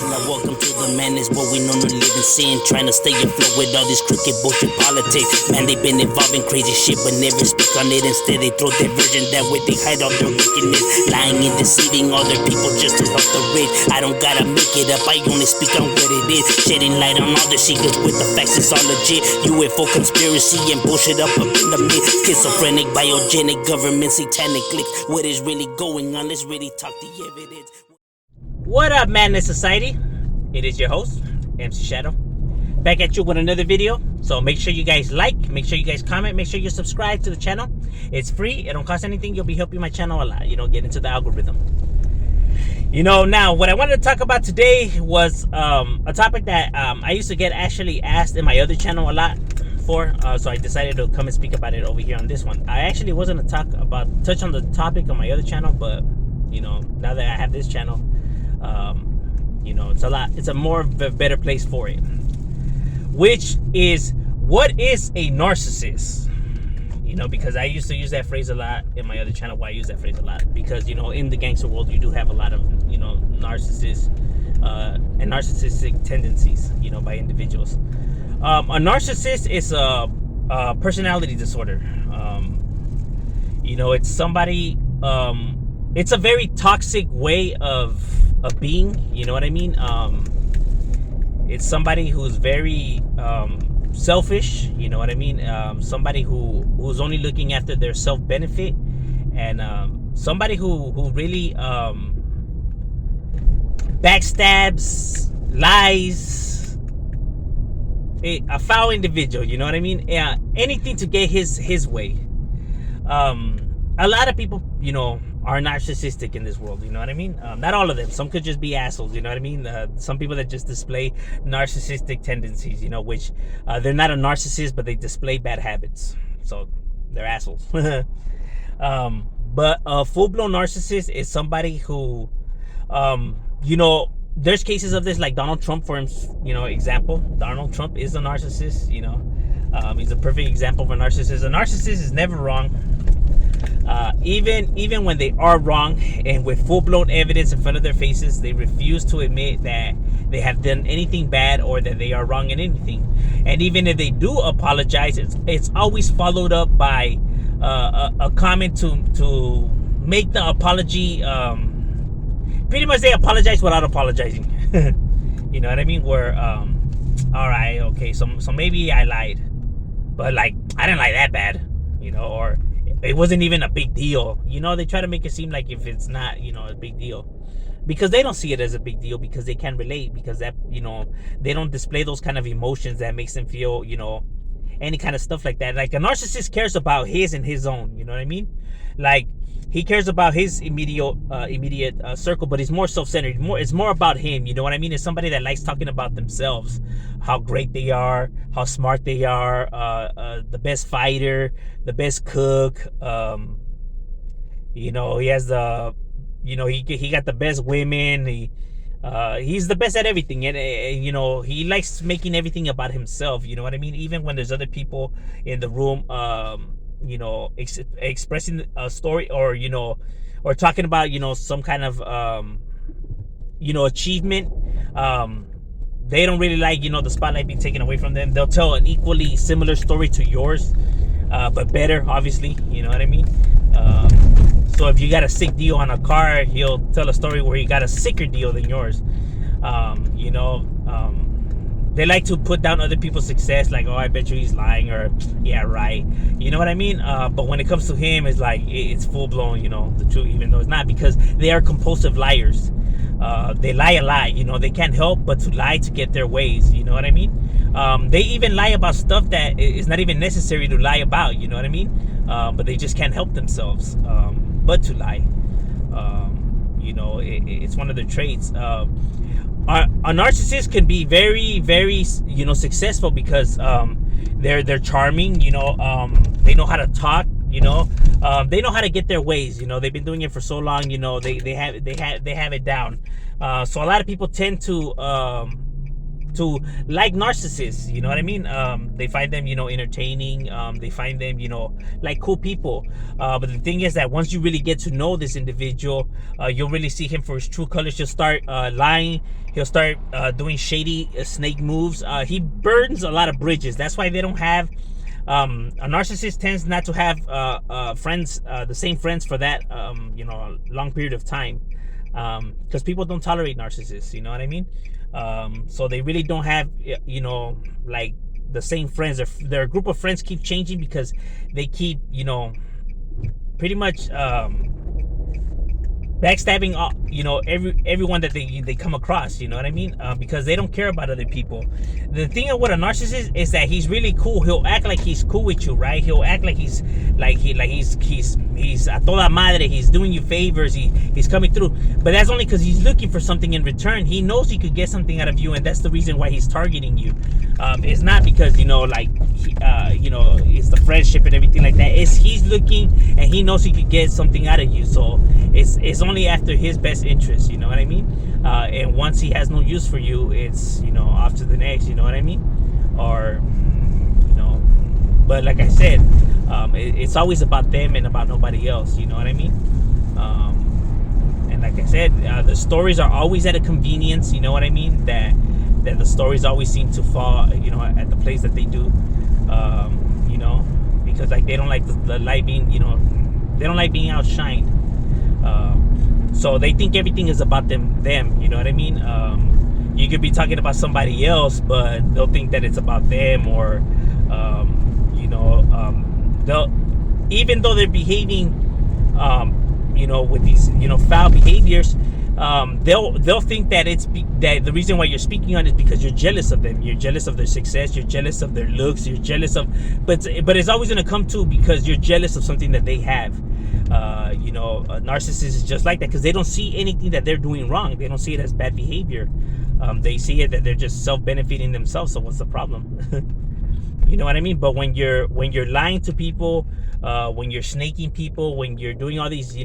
Now welcome to the madness where we know no living sin. Trying to stay afloat with all this crooked bullshit politics. Man, they been involving crazy shit but never speak on it. Instead they throw their version that way they hide all their wickedness. Lying and deceiving other people just to help the rich. I don't gotta make it up, I only speak on what it is. Shedding light on all the secrets with the facts, it's all legit. UFO conspiracy and bullshit up in the mid. Schizophrenic, biogenic, government, satanic cliques. What is really going on? Let's really talk the evidence. What up, Madness Society? It is your host, MC Shadow, back at you with another video. So make sure you guys like, make sure you guys comment, make sure you subscribe to the channel. It's free, it don't cost anything. You'll be helping my channel a lot, get into the algorithm. Now what I wanted to talk about today was a topic that I used to get actually asked in my other channel a lot for, so I decided to come and speak about it over here on this one. I actually wasn't to touch on the topic on my other channel, but now that I have this channel, it's a more of a better place for it, which is, what is a narcissist? Because I used to use that phrase a lot in my other channel. Why I use that phrase a lot? Because in the gangster world, you do have a lot of narcissists and narcissistic tendencies by individuals. A narcissist is a personality disorder. It's somebody, it's a very toxic way of being, you know what I mean? It's somebody who's very selfish, you know what I mean? Somebody who's only looking after their self-benefit, and somebody who really backstabs, lies, a foul individual, you know what I mean? Yeah, anything to get his way. A lot of people, are narcissistic in this world, you know what I mean? Not all of them. Some could just be assholes, you know what I mean? Some people that just display narcissistic tendencies, which they're not a narcissist, but they display bad habits. So they're assholes. But a full-blown narcissist is somebody who, there's cases of this, like Donald Trump, for example. Donald Trump is a narcissist, he's a perfect example of a narcissist. A narcissist is never wrong. Even when they are wrong, and with full-blown evidence in front of their faces, they refuse to admit that they have done anything bad or that they are wrong in anything. And even if they do apologize, it's always followed up by a comment to make the apology. Pretty much they apologize without apologizing. You know what I mean? Where all right, okay, so maybe I lied, but I didn't lie that bad, or it wasn't even a big deal. They try to make it seem like if it's not, a big deal, because they don't see it as a big deal, because they can't relate, because that, they don't display those kind of emotions that makes them feel, any kind of stuff like that. Like, a narcissist cares about his and his own, you know what I mean? Like, he cares about his immediate circle, but he's more self-centered. It's more about him, you know what I mean? It's somebody that likes talking about themselves, how great they are, how smart they are, the best fighter, the best cook. He has the, he got the best women. He's the best at everything, and he likes making everything about himself. You know what I mean? Even when there's other people in the room, expressing a story, or or talking about some kind of achievement, they don't really like the spotlight being taken away from them. They'll tell an equally similar story to yours, but better, obviously. You know what I mean? So if you got a sick deal on a car, he'll tell a story where he got a sicker deal than yours. They like to put down other people's success, like, oh, I bet you he's lying, or yeah, right. You know what I mean? But when it comes to him, it's like, it's full-blown, the truth, even though it's not, because they are compulsive liars. They lie a lot, they can't help but to lie to get their ways, you know what I mean? They even lie about stuff that is not even necessary to lie about, you know what I mean? But they just can't help themselves but to lie. It's one of their traits. A narcissist can be very, very, successful, because they're charming. They know how to talk. They know how to get their ways. They've been doing it for so long. They have it down. So a lot of people tend to to like narcissists. You know what I mean? They find them, entertaining. They find them, like cool people. But the thing is that once you really get to know this individual, you'll really see him for his true colors. He'll start lying. He'll start doing shady snake moves. He burns a lot of bridges. That's why they don't have. A narcissist tends not to have friends, the same friends for that, long period of time, because people don't tolerate narcissists. You know what I mean? So they really don't have, like the same friends. Their group of friends keep changing because they keep, pretty much backstabbing, everyone that they come across. You know what I mean? Because they don't care about other people. The thing with a narcissist is that he's really cool. He'll act like he's cool with you, right? He'll act like he's a toda madre. He's doing you favors. He's coming through. But that's only because he's looking for something in return. He knows he could get something out of you, and that's the reason why he's targeting you. It's not because it's the friendship and everything like that. He's looking, and he knows he could get something out of you. So it's only after his best interest. You know what I mean? And once he has no use for you, it's off to the next. You know what I mean? Or but like I said, it's always about them and about nobody else. You know what I mean? And like I said, the stories are always at a convenience. You know what I mean? That the stories always seem to fall, at the place that they do. Because like they don't like the light being, they don't like being outshined. So they think everything is about them. You know what I mean? You could be talking about somebody else, but they'll think that it's about them, or they'll, even though they're behaving, with these, foul behaviors, they'll think that that the reason why you're speaking on it is because you're jealous of them. You're jealous of their success. You're jealous of their looks. You're jealous of, but it's always going to come to because you're jealous of something that they have. A narcissist is just like that because they don't see anything that they're doing wrong. They don't see it as bad behavior. They see it that they're just self-benefiting themselves. So what's the problem? You know what I mean? But when you're lying to people, when you're snaking people, when you're doing all these,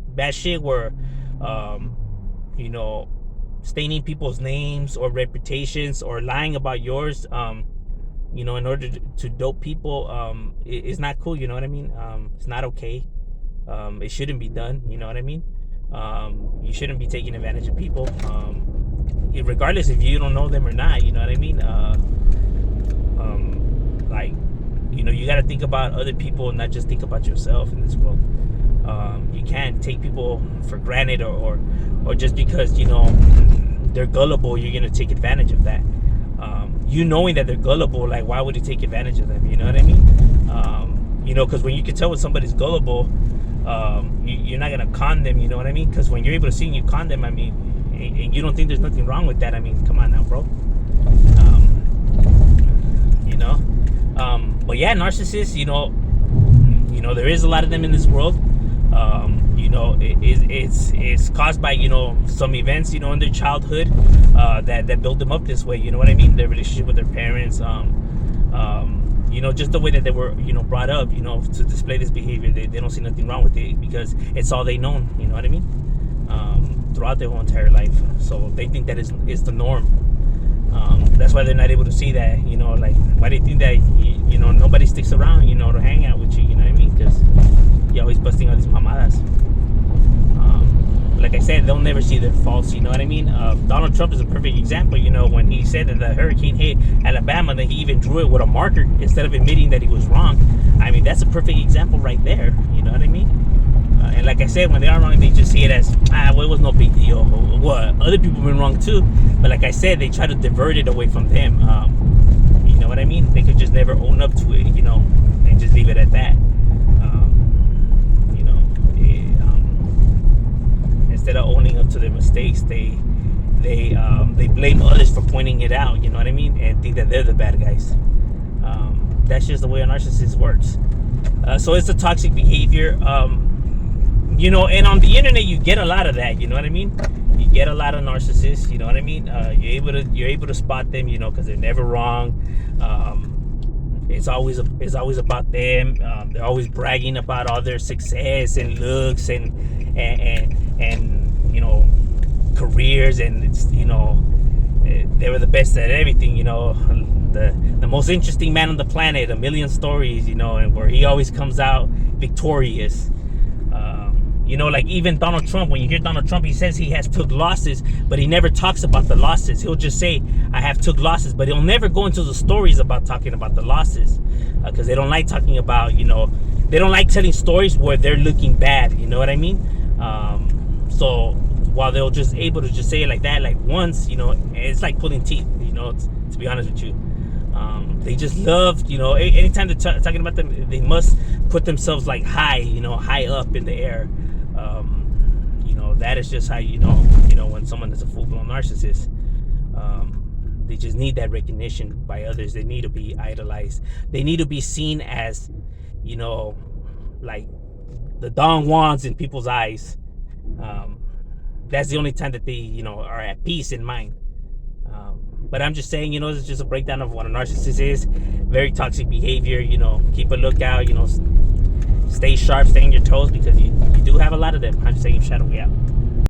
bad shit where, staining people's names or reputations or lying about yours, in order to dope people, it's not cool. You know what I mean? It's not okay. It shouldn't be done. You know what I mean? You shouldn't be taking advantage of people, regardless if you don't know them or not. You know what I mean? You got to think about other people and not just think about yourself in this world. You can't take people for granted, or just because they're gullible, you're gonna take advantage of that. Knowing that they're gullible, like, why would you take advantage of them? You know what I mean? Because when you can tell when somebody's gullible, you're not gonna con them. You know what I mean? Because when you're able to see and you con them, I mean, and you don't think there's nothing wrong with that. I mean, come on now, bro. But yeah, narcissists, there is a lot of them in this world. It's caused by, some events, in their childhood, that build them up this way. You know what I mean? Their relationship with their parents, just the way that they were, brought up, to display this behavior. They don't see nothing wrong with it because it's all they known. You know what I mean? Throughout their whole entire life. So they think that is the norm. That's why they're not able to see that, why they think that, nobody sticks around, to hang out with you, you know what I mean? Because you're always busting all these mamadas. Like I said, they'll never see their faults, you know what I mean? Donald Trump is a perfect example, when he said that the hurricane hit Alabama, that he even drew it with a marker instead of admitting that he was wrong. I mean, that's a perfect example right there, you know what I mean? And like I said, when they are wrong, they just see it as, it was no big deal. What? Other people have been wrong too. But like I said, they try to divert it away from them. You know what I mean? They could just never own up to it, and just leave it at that. Instead of owning up to their mistakes, they blame others for pointing it out, you know what I mean? And think that they're the bad guys. That's just the way a narcissist works. So it's a toxic behavior. And on the internet you get a lot of that, you know what I mean? You get a lot of narcissists, you know what I mean? You're able to spot them, because they're never wrong. It's always about them. They're always bragging about all their success and looks and careers, and it's they were the best at everything, you know, the most interesting man on the planet, a million stories, you know, and where he always comes out victorious. You know, like even Donald Trump, when you hear Donald Trump, he says he has took losses, but he never talks about the losses. He'll just say, I have took losses, but he'll never go into the stories about talking about the losses, because they don't like talking about, you know, they don't like telling stories where they're looking bad, you know what I mean? So while they'll just able to just say it like that, like once, you know, it's like pulling teeth, you know, to be honest with you. They just love, you know, anytime they're talking about them, they must put themselves like high, you know, high up in the air. You know, that is just how you know, when someone is a full-blown narcissist. They just need that recognition by others. They need to be idolized. They need to be seen as, you know, like the Don Juans in people's eyes. That's the only time that they, you know, are at peace in mind. But I'm just saying, you know, it's just a breakdown of what a narcissist is. Very toxic behavior, you know, keep a lookout, you know, stay sharp, stay on your toes, because you do have a lot of them. I'm just saying, shadow, yeah.